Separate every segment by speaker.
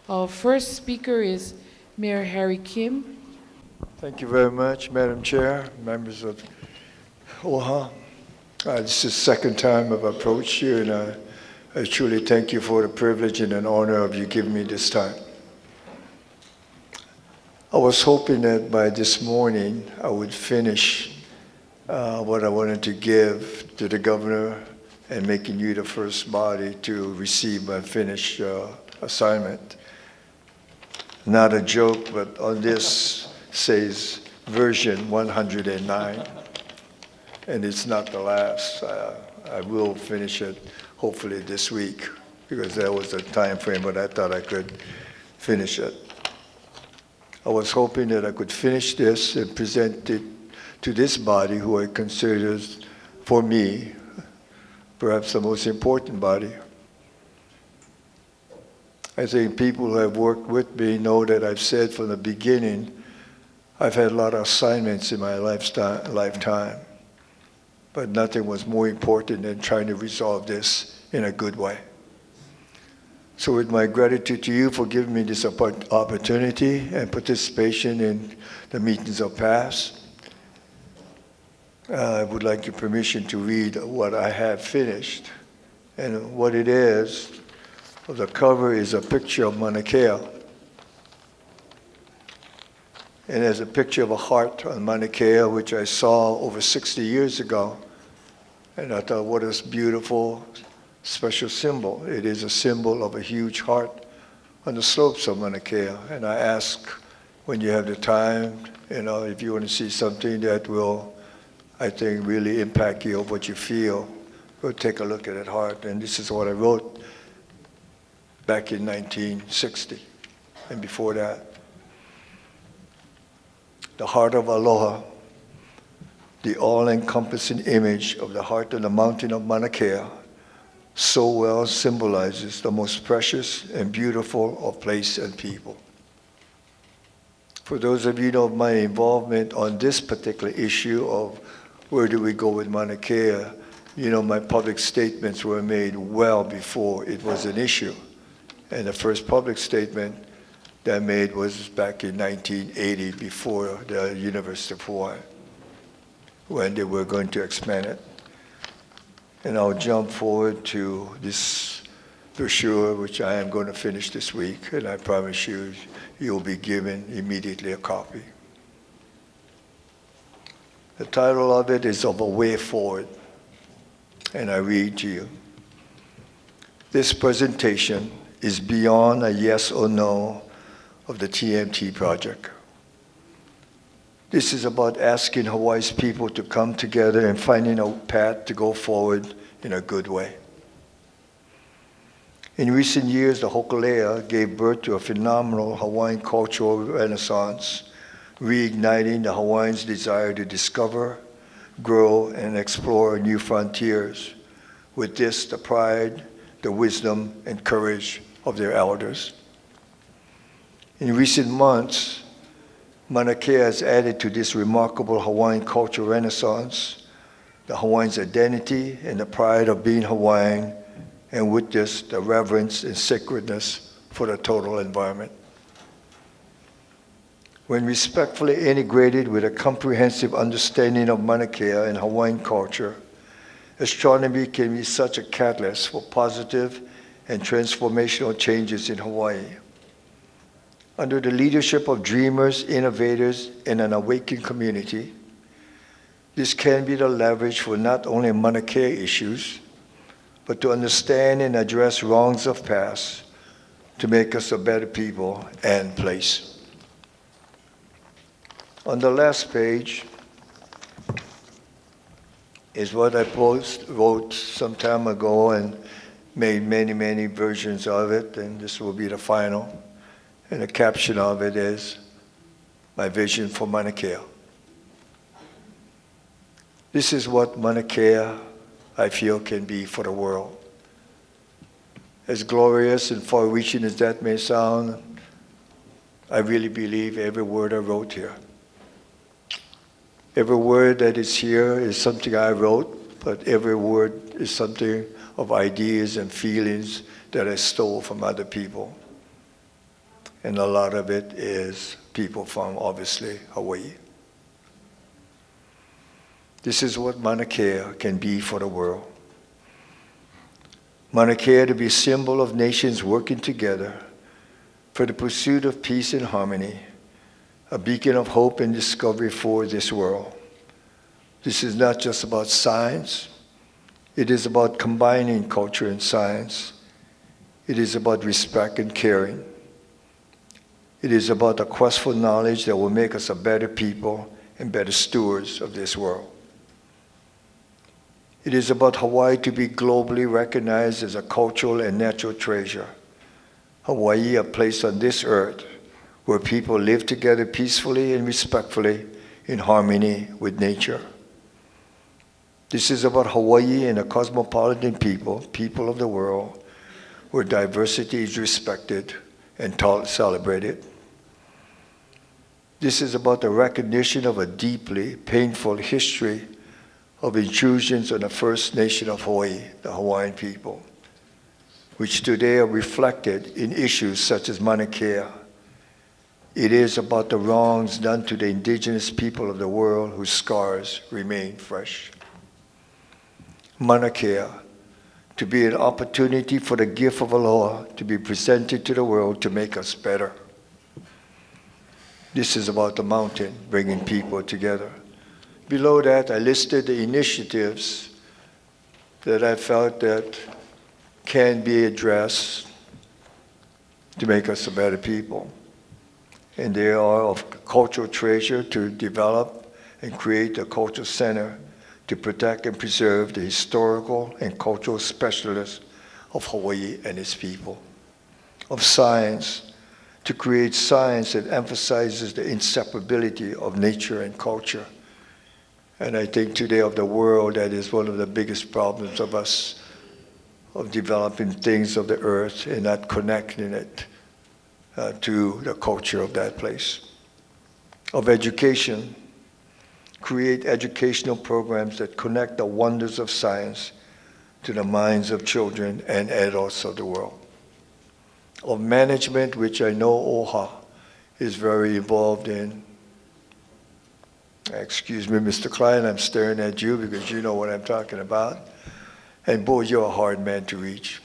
Speaker 1: Our first speaker is Mayor Harry Kim.
Speaker 2: Thank you very much, Madam Chair, members of OHA. This is the second time I've approached you, and I truly thank you for the privilege and an honor of you giving me this time. I was hoping that by this morning I would finish what I wanted to give to the governor and making you the first body to receive my finished assignment. Not a joke, but on this says version 109, and it's not the last. I will finish it hopefully this week, because that was the time frame, but I thought I could finish it. I was hoping that I could finish this and present it to this body, who I consider, for me, perhaps the most important body. I think people who have worked with me know that I've said from the beginning, I've had a lot of assignments in my lifetime, but nothing was more important than trying to resolve this in a good way. So with my gratitude to you for giving me this opportunity and participation in the meetings of past, I would like your permission to read what I have finished. And what it is, the cover is a picture of Mauna Kea. And there's a picture of a heart on Mauna Kea, which I saw over 60 years ago. And I thought, what a beautiful, special symbol. It is a symbol of a huge heart on the slopes of Mauna Kea. And I ask, when you have the time, if you want to see something that will, I think, really impact you of what you feel, go take a look at that heart. And this is what I wrote back in 1960 and before that. The heart of Aloha, the all-encompassing image of the heart of the mountain of Mauna Kea, so well symbolizes the most precious and beautiful of place and people. For those of you who know my involvement on this particular issue of where do we go with Mauna Kea, my public statements were made well before it was an issue. And the first public statement that I made was back in 1980, before the University of Hawaii, when they were going to expand it. And I'll jump forward to this brochure, which I am going to finish this week, and I promise you, you'll be given immediately a copy. The title of it is Of a Way Forward, and I read to you. This presentation is beyond a yes or no of the TMT project. This is about asking Hawaii's people to come together and finding a path to go forward in a good way. In recent years, the Hokulea gave birth to a phenomenal Hawaiian cultural renaissance, reigniting the Hawaiians' desire to discover, grow, and explore new frontiers. With this, the pride, the wisdom, and courage of their elders. In recent months, Mauna Kea has added to this remarkable Hawaiian cultural renaissance the Hawaiian's identity and the pride of being Hawaiian, and with this, the reverence and sacredness for the total environment. When respectfully integrated with a comprehensive understanding of Mauna Kea and Hawaiian culture, astronomy can be such a catalyst for positive and transformational changes in Hawaii. Under the leadership of dreamers, innovators, and an awakened community, this can be the leverage for not only Mauna Kea issues, but to understand and address wrongs of past to make us a better people and place. On the last page is what I wrote some time ago and made many, many versions of it, and this will be the final. And the caption of it is, my vision for Mauna Kea. This is what Mauna Kea, I feel, can be for the world. As glorious and far-reaching as that may sound, I really believe every word I wrote here. Every word that is here is something I wrote, but every word is something of ideas and feelings that I stole from other people. and a lot of it is people from, obviously, Hawaii. This is what Mauna Kea can be for the world. Mauna Kea to be a symbol of nations working together for the pursuit of peace and harmony, a beacon of hope and discovery for this world. This is not just about science. It is about combining culture and science. It is about respect and caring. It is about a quest for knowledge that will make us a better people and better stewards of this world. It is about Hawaii to be globally recognized as a cultural and natural treasure. Hawaii, a place on this earth where people live together peacefully and respectfully in harmony with nature. This is about Hawaii and a cosmopolitan people of the world, where diversity is respected and celebrated. This is about the recognition of a deeply painful history of intrusions on the First Nation of Hawaii, the Hawaiian people, which today are reflected in issues such as Mauna Kea. It is about the wrongs done to the indigenous people of the world whose scars remain fresh. Mauna Kea, to be an opportunity for the gift of aloha to be presented to the world to make us better. This is about the mountain bringing people together. Below that, I listed the initiatives that I felt that can be addressed to make us a better people. And they are of cultural treasure to develop and create a cultural center to protect and preserve the historical and cultural specialists of Hawaii and its people. Of science, to create science that emphasizes the inseparability of nature and culture. And I think today of the world, that is one of the biggest problems of us, of developing things of the earth and not connecting it to the culture of that place. Of education, create educational programs that connect the wonders of science to the minds of children and adults of the world. Of management, which I know OHA is very involved in. Excuse me, Mr. Klein, I'm staring at you because you know what I'm talking about. And boy, you're a hard man to reach.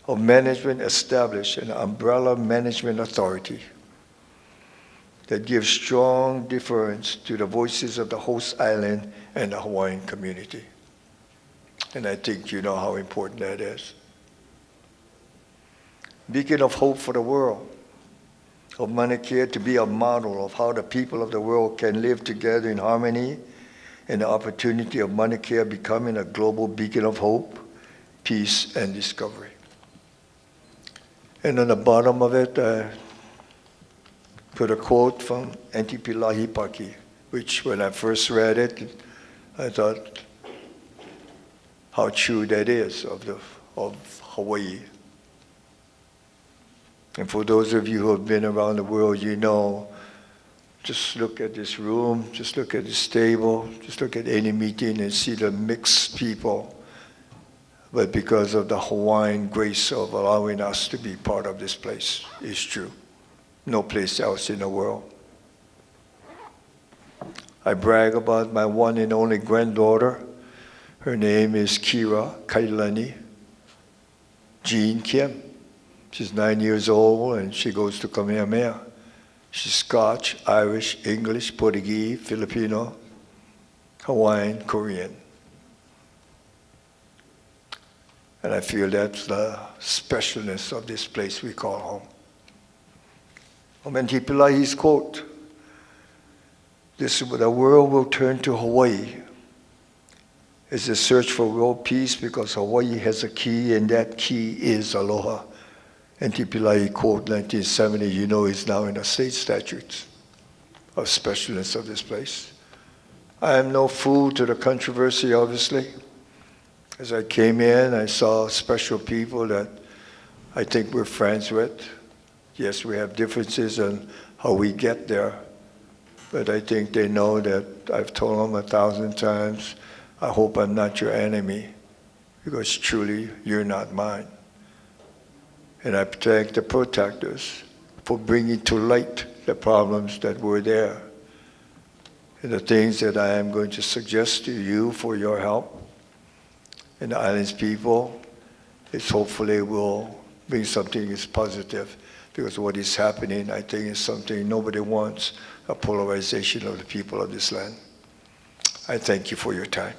Speaker 2: Of management, establish an umbrella management authority that gives strong deference to the voices of the host island and the Hawaiian community. And I think you know how important that is. Beacon of hope for the world. Of Mauna Kea to be a model of how the people of the world can live together in harmony, and the opportunity of Mauna Kea becoming a global beacon of hope, peace, and discovery. And on the bottom of it, I put a quote from Auntie Pilahi Paki, which when I first read it, I thought how true that is of Hawaii. And for those of you who have been around the world, you know, just look at this room, just look at this table, just look at any meeting and see the mixed people. But because of the Hawaiian grace of allowing us to be part of this place, is true. No place else in the world. I brag about my one and only granddaughter. Her name is Kira Kailani Jean Kim. She's 9 years old and she goes to Kamehameha. She's Scotch, Irish, English, Portuguese, Filipino, Hawaiian, Korean. And I feel that's the specialness of this place we call home. Auntie Pilahi's quote, the world will turn to Hawaii as a search for world peace because Hawaii has a key and that key is aloha. Auntie Pilahi quote 1970, you know, is now in the state statutes of specialness of this place. I am no fool to the controversy, obviously. As I came in, I saw special people that I think we're friends with. Yes, we have differences on how we get there, but I think they know that I've told them 1,000 times, I hope I'm not your enemy, because truly, you're not mine. And I thank the protectors for bringing to light the problems that were there. And the things that I am going to suggest to you for your help and the island's people is hopefully will bring something that's positive, because what is happening, I think, is something nobody wants, a polarization of the people of this land. I thank you for your time.